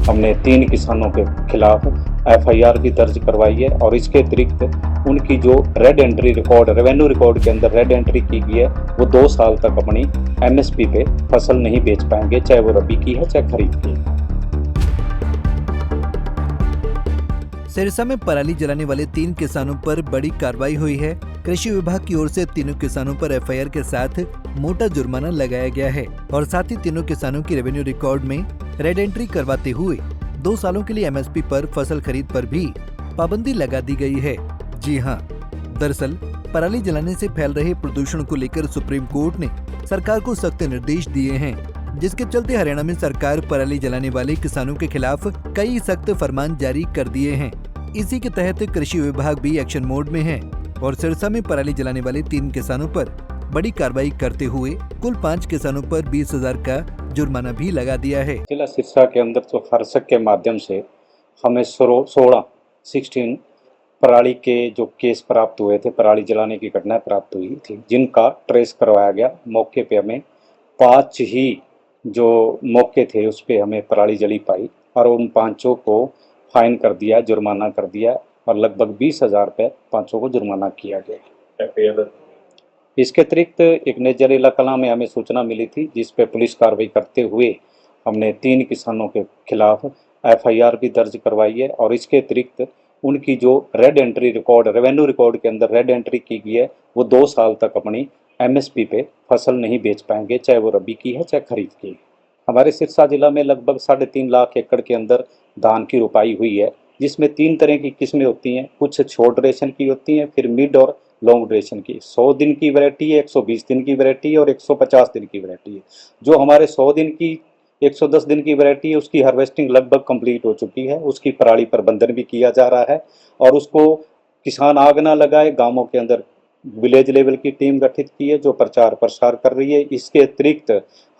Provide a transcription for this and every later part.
हमने 3 किसानों के खिलाफ एफआईआर भी दर्ज करवाई है और इसके अतिरिक्त उनकी जो red entry record revenue record के अंदर रेड एंट्री की गई है वो 2 साल तक अपनी एमएसपी पे फसल नहीं बेच पाएंगे, चाहे वो रबी की है चाहे खरीफ की है। सिरसा में पराली जलाने वाले 3 किसानों पर बड़ी कार्रवाई हुई है। कृषि विभाग की ओर से तीनों किसानों पर एफआईआर के साथ मोटा जुर्माना लगाया गया है और साथ ही तीनों किसानों की रेवेन्यू रिकॉर्ड में रेड एंट्री करवाते हुए 2 सालों के लिए एमएसपी पर फसल खरीद पर भी पाबंदी लगा दी गई है। जी हाँ, दरअसल पराली जलाने से फैल रहे प्रदूषण को लेकर सुप्रीम कोर्ट ने सरकार को सख्त निर्देश दिए हैं, जिसके चलते हरियाणा में सरकार पराली जलाने वाले किसानों के खिलाफ कई सख्त फरमान जारी कर दिए हैं। इसी के तहत कृषि विभाग भी एक्शन मोड में है और सिरसा में पराली जलाने वाले 3 किसानों पर बड़ी कार्रवाई करते हुए कुल 5 किसानों पर 20,000 का जुर्माना भी लगा दिया है। जिला सिरसा के अंदर तो फरसक के माध्यम से हमें 16 पराली के जो केस प्राप्त हुए थे, पराली जलाने की घटनाएं प्राप्त हुई थी, जिनका ट्रेस करवाया गया। मौके पे हमें 5 ही जो मौके थे उस पे हमें पराली जली पाई और उन 5 को फाइन कर दिया, जुर्माना कर दिया और लगभग 20,000 रुपये 5 को जुर्माना किया गया। इसके अतिरिक्त एक नेजरीला कलां में हमें सूचना मिली थी, जिस पे पुलिस कार्रवाई करते हुए हमने 3 किसानों के खिलाफ एफआईआर भी दर्ज करवाई है और इसके अतिरिक्त उनकी जो red entry record revenue record के अंदर रेड एंट्री की गई है वो 2 साल तक अपनी एमएसपी पे फसल नहीं बेच पाएंगे, चाहे वो रबी की है चाहे खरीफ की है। हमारे सिरसा जिला में लगभग 3.5 लाख एकड़ के अंदर धान की रोपाई हुई है, जिसमें 3 तरह की किस्में होती हैं। कुछ शॉर्ट ड्यूरेशन की होती हैं, फिर मिड और लॉन्ग ड्यूरेशन की। 100 दिन की वैरायटी है, 120 दिन की वैरायटी है और 150 दिन की वैरायटी है। जो हमारे 100 दिन की 110 दिन की वैरायटी है उसकी हार्वेस्टिंग लगभग कंप्लीट हो चुकी है, उसकी पराली प्रबंधन भी किया जा रहा है और उसको किसान आग ना लगाए, गांवों के अंदर विलेज लेवल की टीम गठित की है जो प्रचार प्रसार कर रही है। इसके अतिरिक्त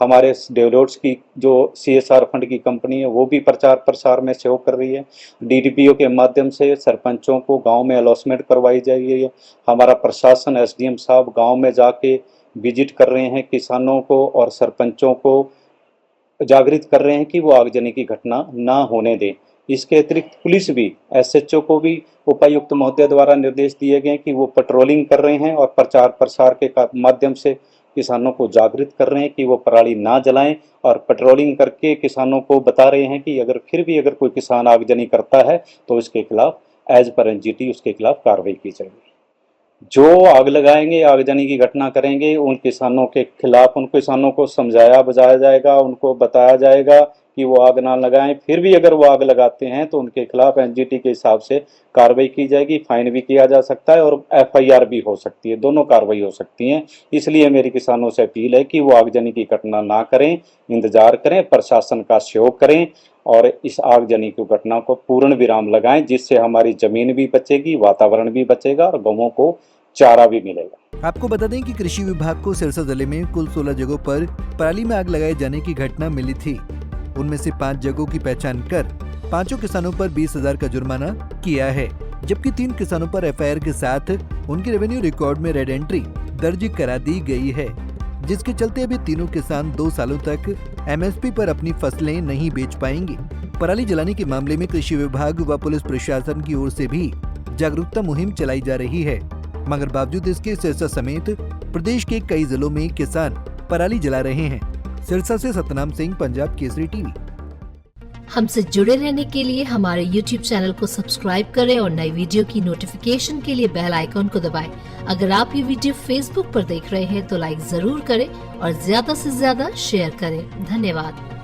हमारे डेवलपर्स की जो CSR फंड की कंपनी है वो भी प्रचार प्रसार में सहयोग कर रही है। DDPO के माध्यम से सरपंचों को गांव में अलॉटमेंट करवाई जा रही है। हमारा प्रशासन SDM साहब गांव में जाके विजिट कर रहे हैं, किसानों को और सरपंचों को जागृत कर रहे हैं कि वो आगजनी की घटना ना होने दें। इसके अतिरिक्त पुलिस भी SHO को भी उपायुक्त महोदय द्वारा निर्देश दिए गए कि वो पेट्रोलिंग कर रहे हैं और प्रचार प्रसार के माध्यम से किसानों को जागृत कर रहे हैं कि वो पराली ना जलाएं और पेट्रोलिंग करके किसानों को बता रहे हैं कि अगर फिर भी कोई किसान आगजनी करता है तो इसके खिलाफ एज पर NGT उसके खिलाफ कार्रवाई की जाएगी। जो आग लगाएंगे, आगजनी की घटना करेंगे, उन किसानों के खिलाफ उन किसानों को समझाया बुझाया जाएगा, उनको बताया जाएगा कि वो आग ना लगाएं। फिर भी अगर वो आग लगाते हैं तो उनके खिलाफ NGT के हिसाब से कार्रवाई की जाएगी, फाइन भी किया जा सकता है और FIR भी हो सकती है, दोनों कार्रवाई हो सकती हैं। इसलिए मेरी किसानों से अपील है कि वो आगजनी की घटना ना करें, इंतजार करें, प्रशासन का सहयोग करें और इस आगजनी की घटना को पूर्ण विराम लगाएं, जिससे हमारी जमीन भी बचेगी, वातावरण भी बचेगा और गौओं को चारा भी मिलेगा। आपको बता दें कि कृषि विभाग को सिरसा जिले में कुल 16 जगहों पर पराली में आग लगाए जाने की घटना मिली थी। उनमें से 5 जगहों की पहचान कर 5 किसानों पर 20,000 का जुर्माना किया है, जबकि 3 किसानों पर एफआईआर के साथ उनके रेवेन्यू रिकॉर्ड में रेड एंट्री दर्ज करा दी गई है, जिसके चलते अभी तीनों किसान 2 सालों तक एमएसपी पर अपनी फसलें नहीं बेच पाएंगे। पराली जलाने के मामले में कृषि विभाग व पुलिस प्रशासन की ओर से भी जागरूकता मुहिम चलाई जा रही है, मगर बावजूद इसके सिरसा समेत प्रदेश के कई जिलों में किसान पराली जला रहे हैं। सिरसा से सतनाम सिंह, पंजाब केसरी टीवी। हमसे जुड़े रहने के लिए हमारे YouTube चैनल को सब्सक्राइब करें और नई वीडियो की नोटिफिकेशन के लिए बेल आइकॉन को दबाएं। अगर आप ये वीडियो Facebook पर देख रहे हैं तो लाइक जरूर करें और ज्यादा से ज्यादा शेयर करें। धन्यवाद।